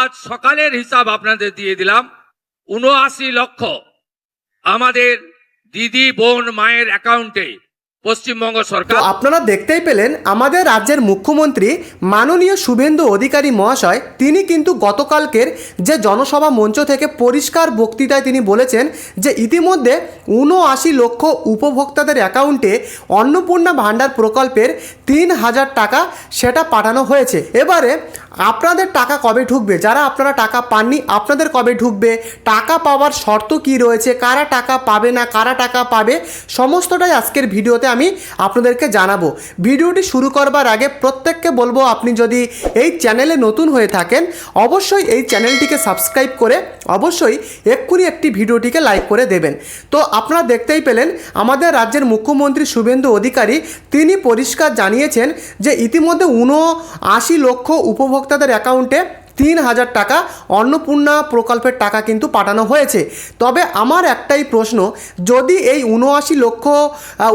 আজ সকালের হিসাব আপনাদের দিয়ে দিলাম, ৭৯ লক্ষ আমাদের দিদি বোন মায়ের অ্যাকাউন্টে পশ্চিমবঙ্গ সরকার। আপনারা দেখতেই পেলেন আমাদের রাজ্যের মুখ্যমন্ত্রী মাননীয় শুভেন্দু অধিকারী মহাশয় তিনি কিন্তু গতকালকের যে জনসভা মঞ্চ থেকে পরিষ্কার বক্তৃতায় তিনি বলেছেন যে ইতিমধ্যে ৭৯ লক্ষ উপভোক্তাদের অ্যাকাউন্টে অন্নপূর্ণা ভাণ্ডার প্রকল্পের ৩,০০০ টাকা সেটা পাঠানো হয়েছে। এবারে আপনাদের টাকা কবে ঢুকবে, যারা আপনারা টাকা পাননি আপনাদের কবে ঢুকবে, টাকা পাওয়ার শর্ত কি রয়েছে, কারা টাকা পাবে না কারা টাকা পাবে, সমস্তটাই আজকের ভিডিওতে আমি আপনাদেরকে জানাবো। ভিডিওটি শুরু করবার আগে প্রত্যেককে বলবো, আপনি যদি এই চ্যানেলে নতুন হয়ে থাকেন অবশ্যই এই চ্যানেলটিকে সাবস্ক্রাইব করে অবশ্যই এক্ষুনি একটি ভিডিওটিকে লাইক করে দেবেন। তো আপনারা দেখতেই পেলেন আমাদের রাজ্যের মুখ্যমন্ত্রী শুভেন্দু অধিকারী তিনি পরিষ্কার জানিয়েছেন যে ইতিমধ্যে ৭৯ লক্ষ উপভোক্তাদের অ্যাকাউন্টে ৩,০০০ টাকা অন্নপূর্ণা প্রকল্পের টাকা কিন্তু পাঠানো হয়েছে। তবে আমার একটাই প্রশ্ন, যদি এই ৭৯ লক্ষ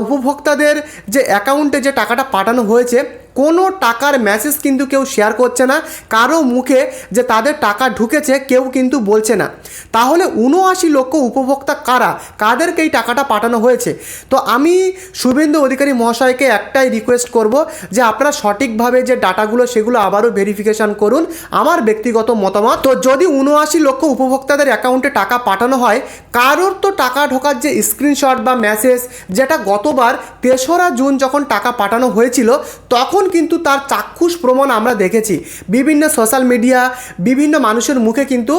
উপভোক্তাদের যে অ্যাকাউন্টে যে টাকাটা পাঠানো হয়েছে কোনো টাকার মেসেজ কিন্তু কেউ শেয়ার করছে না, কারো মুখে যে তাদের টাকা ঢুকেছে কেউ কিন্তু বলছে না, তাহলে ৭৯ লক্ষ উপভোক্তা কারা, কাদেরকে এই টাকাটা পাঠানো হয়েছে? তো আমি শুভেন্দু অধিকারী মহাশয়কে একটাই রিকোয়েস্ট করব যে আপনারা সঠিকভাবে যে ডাটাগুলো সেগুলো আবারও ভেরিফিকেশান করুন, আমার ব্যক্তিগত মতামত। তো যদি ৭৯ লক্ষ উপভোক্তাদের অ্যাকাউন্টে টাকা পাঠানো হয়, কারোর তো টাকা ঢোকার যে স্ক্রিনশট বা মেসেজ যেটা গতবার ৩রা জুন যখন টাকা পাঠানো হয়েছিল তখন কিন্তু তার চাক্ষুষ প্রমাণ আমরা দেখেছি, বিভিন্ন সোশ্যাল মিডিয়া বিভিন্ন মানুষের মুখে কিন্তু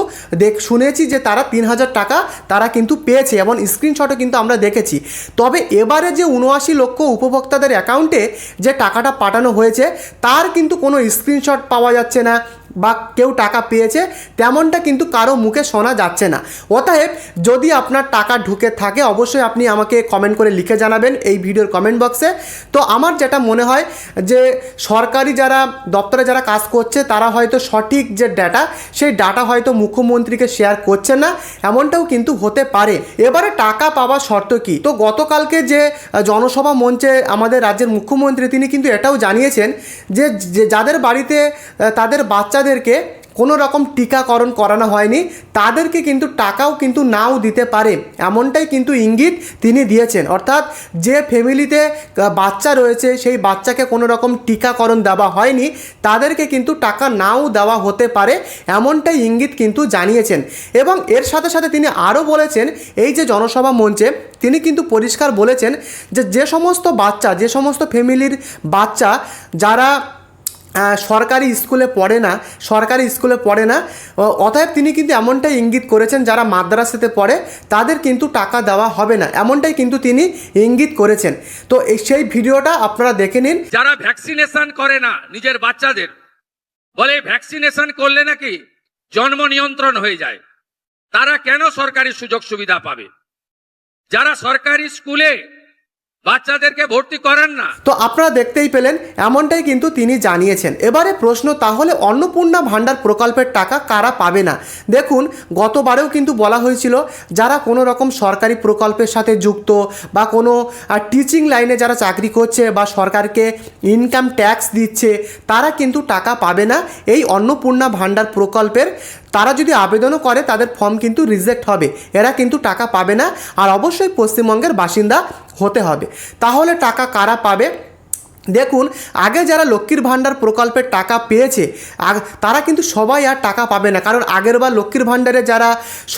শুনেছি যে তারা ৩,০০০ টাকা তারা কিন্তু পেয়েছে এবং স্ক্রিনশটও কিন্তু আমরা দেখেছি। তবে এবারে যে ৭৯ লক্ষ উপভোক্তাদের অ্যাকাউন্টে যে টাকাটা পাঠানো হয়েছে তার কিন্তু কোনো স্ক্রিনশট পাওয়া যাচ্ছে না বা কেউ টাকা পেয়েছে তেমনটা কিন্তু কারো মুখে শোনা যাচ্ছে না। অতএব যদি আপনার টাকা ঢুকে থাকে অবশ্যই আপনি আমাকে কমেন্ট করে লিখে জানাবেন এই ভিডিওর কমেন্ট বক্সে। তো আমার যেটা মনে হয় যে সরকারি যারা দপ্তরে যারা কাজ করছে তারা হয়তো সঠিক যে ডাটা সেই ডাটা হয়তো মুখ্যমন্ত্রীকে শেয়ার করছে না, এমনটাও কিন্তু হতে পারে। এবারে টাকা পাওয়ার শর্ত কি? তো গতকালকে যে জনসভা মঞ্চে আমাদের রাজ্যের মুখ্যমন্ত্রী তিনি কিন্তু এটাও জানিয়েছেন যে যাদের বাড়িতে তাদের বাচ্চাদেরকে কোনো রকম টিকাকরণ করানো হয়নি তাদেরকে কিন্তু টাকাও কিন্তু নাও দিতে পারে, এমনটাই কিন্তু ইঙ্গিত তিনি দিয়েছেন। অর্থাৎ যে ফ্যামিলিতে বাচ্চা রয়েছে সেই বাচ্চাকে কোনো রকম টিকাকরণ দেওয়া হয়নি তাদেরকে কিন্তু টাকা নাও দেওয়া হতে পারে, এমনটাই ইঙ্গিত কিন্তু জানিয়েছেন। এবং এর সাথে সাথে তিনি আরও বলেছেন, এই যে জনসভা মঞ্চে তিনি কিন্তু পরিষ্কার বলেছেন যে সমস্ত বাচ্চা যে সমস্ত ফ্যামিলির বাচ্চা যারা সরকারি স্কুলে পড়ে না অতএব তিনি কিন্তু এমনটাই ইঙ্গিত করেছেন যারা মাদ্রাসাতে পড়ে তাদের কিন্তু টাকা দেওয়া হবে না, এমনটাই কিন্তু তিনি ইঙ্গিত করেছেন। তো সেই ভিডিওটা আপনারা দেখে নিন। যারা ভ্যাকসিনেশন করে না নিজের বাচ্চাদের, বলে ভ্যাকসিনেশন করলে নাকি জন্ম নিয়ন্ত্রণ হয়ে যায়, তারা কেন সরকারি সুযোগ সুবিধা পাবে? যারা সরকারি স্কুলে বাচ্চাদেরকে ভর্তি করেন না। তো আপনারা দেখতেই পেলেন এমনটাই কিন্তু তিনি জানিয়েছেন। এবারে প্রশ্ন, তাহলে অন্নপূর্ণা ভাণ্ডার প্রকল্পের টাকা কারা পাবে না? দেখুন গতবারেও কিন্তু বলা হয়েছিল যারা কোনো রকম সরকারি প্রকল্পের সাথে যুক্ত বা কোনো টিচিং লাইনে যারা চাকরি করছে বা সরকারকে ইনকাম ট্যাক্স দিচ্ছে তারা কিন্তু টাকা পাবে না এই অন্নপূর্ণা ভাণ্ডার প্রকল্পের। তারা যদি আবেদনও করে তাদের ফর্ম কিন্তু রিজেক্ট হবে, এরা কিন্তু টাকা পাবে না, আর অবশ্যই পশ্চিমবঙ্গের বাসিন্দা হতে হবে। তাহলে টাকা কারা পাবে? দেখুন আগে যারা লক্ষ্মীর ভাণ্ডার প্রকল্পের টাকা পেয়েছে তারা কিন্তু সবাই আর টাকা পাবে না, কারণ আগেরবার লক্ষ্মীর ভাণ্ডারে যারা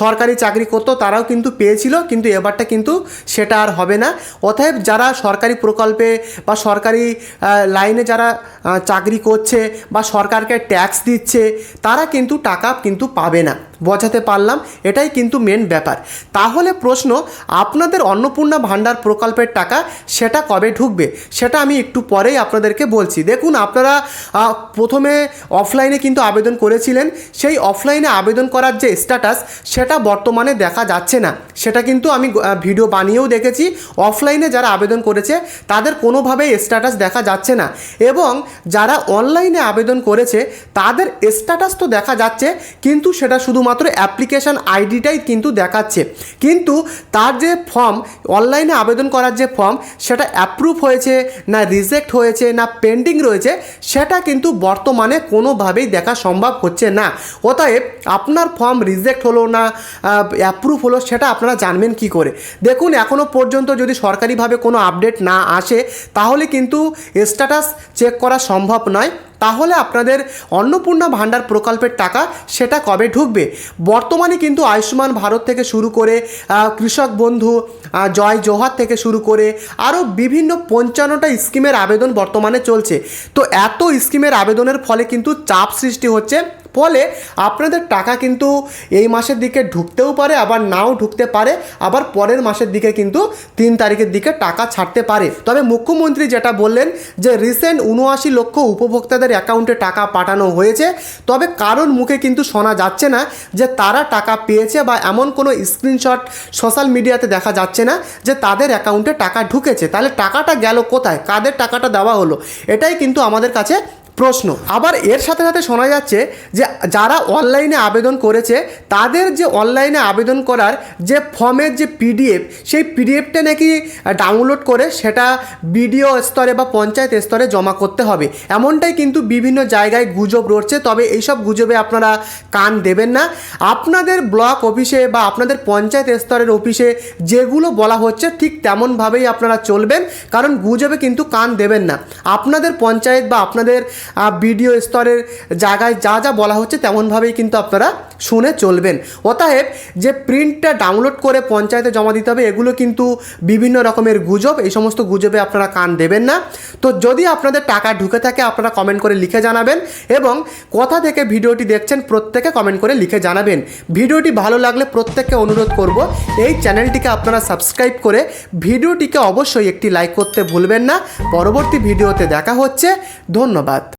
সরকারি চাকরি করতো তারাও কিন্তু পেয়েছিল, কিন্তু এবারটা কিন্তু সেটা আর হবে না। অতএব যারা সরকারি প্রকল্পে বা সরকারি লাইনে যারা চাকরি করছে বা সরকারকে ট্যাক্স দিচ্ছে তারা কিন্তু টাকা কিন্তু পাবে না। বোঝাতে পারলাম? এটাই কিন্তু মেন ব্যাপার। তাহলে প্রশ্ন, আপনাদের অন্নপূর্ণা ভাণ্ডার প্রকল্পের টাকা সেটা কবে ঢুকবে সেটা আমি একটু পরেই আপনাদেরকে বলছি। দেখুন আপনারা প্রথমে অফলাইনে কিন্তু আবেদন করেছিলেন, সেই অফলাইনে আবেদন করার যে স্ট্যাটাস সেটা বর্তমানে দেখা যাচ্ছে না, সেটা কিন্তু আমি ভিডিও বানিয়েও দেখেছি। অফলাইনে যারা আবেদন করেছে তাদের কোনোভাবেই স্ট্যাটাস দেখা যাচ্ছে না, এবং যারা অনলাইনে আবেদন করেছে তাদের স্ট্যাটাস তো দেখা যাচ্ছে কিন্তু সেটা শুধুমাত্র শুধুমাত্র অ্যাপ্লিকেশন আইডিটাই কিন্তু দেখাচ্ছে, কিন্তু তার যে ফর্ম, অনলাইনে আবেদন করার যে ফর্ম, সেটা অ্যাপ্রুভ হয়েছে না রিজেক্ট হয়েছে না পেন্ডিং রয়েছে, সেটা কিন্তু বর্তমানে কোনোভাবেই দেখা সম্ভব হচ্ছে না। অতএব আপনার ফর্ম রিজেক্ট হলো না অ্যাপ্রুভ হলো সেটা আপনারা জানবেন কি করে? দেখুন, এখনও পর্যন্ত যদি সরকারিভাবে কোনো আপডেট না আসে তাহলে কিন্তু স্ট্যাটাস চেক করা সম্ভব নয়। তাহলে আপনাদের অন্নপূর্ণা ভাণ্ডার প্রকল্পের টাকা সেটা কবে ঢুকবে? বর্তমানে কিন্তু আয়ুষ্মান ভারত থেকে শুরু করে কৃষক বন্ধু, জয় জোহার থেকে শুরু করে আরও বিভিন্ন 55টা স্কিমের আবেদন বর্তমানে চলছে। তো এত স্কিমের আবেদনের ফলে কিন্তু চাপ সৃষ্টি হচ্ছে, ফলে আপনাদের টাকা কিন্তু এই মাসের দিকে ঢুকতেও পারে, আবার নাও ঢুকতে পারে, আবার পরের মাসের দিকে কিন্তু 3 তারিখের দিকে টাকা ছাড়তে পারে। তবে মুখ্যমন্ত্রী যেটা বললেন যে রিসেন্ট 79 লক্ষ উপভোক্তাদের অ্যাকাউন্টে টাকা পাঠানো হয়েছে, তবে কারোর মুখে কিন্তু শোনা যাচ্ছে না যে তারা টাকা পেয়েছে, বা এমন কোনো স্ক্রিনশট সোশ্যাল মিডিয়াতে দেখা যাচ্ছে না যে তাদের অ্যাকাউন্টে টাকা ঢুকেছে। তাহলে টাকাটা গেল কোথায়, কাদের টাকাটা দেওয়া হলো, এটাই কিন্তু আমাদের কাছে প্রশ্ন। আবার এর সাথে সাথে শোনা যাচ্ছে যে যারা অনলাইনে আবেদন করেছে তাদের যে অনলাইনে আবেদন করার যে ফর্মের যে পিডিএফ, সেই পিডিএফটা নাকি ডাউনলোড করে সেটা বিডিও স্তরে বা পঞ্চায়েত স্তরে জমা করতে হবে, এমনটাই কিন্তু বিভিন্ন জায়গায় গুজব রয়েছে। তবে এইসব গুজবে আপনারা কান দেবেন না। আপনাদের ব্লক অফিসে বা আপনাদের পঞ্চায়েত স্তরের অফিসে যেগুলো বলা হচ্ছে ঠিক তেমনভাবেই আপনারা চলবেন, কারণ গুজবে কিন্তু কান দেবেন না। আপনাদের পঞ্চায়েত বা আপনাদের বিডিও স্তরের জায়গায় যা যা বলা হচ্ছে তেমনভাবেই কিন্তু আপনারা শুনে চলবেন। অতএব যে প্রিন্টটা ডাউনলোড করে পঞ্চায়েতে জমা দিতে হবে, এগুলো কিন্তু বিভিন্ন রকমের গুজব, এই সমস্ত গুজবে আপনারা কান দেবেন না। তো যদি আপনাদের টাকা ঢুকে থাকে আপনারা কমেন্ট করে লিখে জানাবেন, এবং কোথা থেকে ভিডিওটি দেখছেন প্রত্যেকে কমেন্ট করে লিখে জানাবেন। ভিডিওটি ভালো লাগলে প্রত্যেককে অনুরোধ করব এই চ্যানেলটিকে আপনারা সাবস্ক্রাইব করে ভিডিওটিকে অবশ্যই একটি লাইক করতে ভুলবেন না। পরবর্তী ভিডিওতে দেখা হচ্ছে, ধন্যবাদ।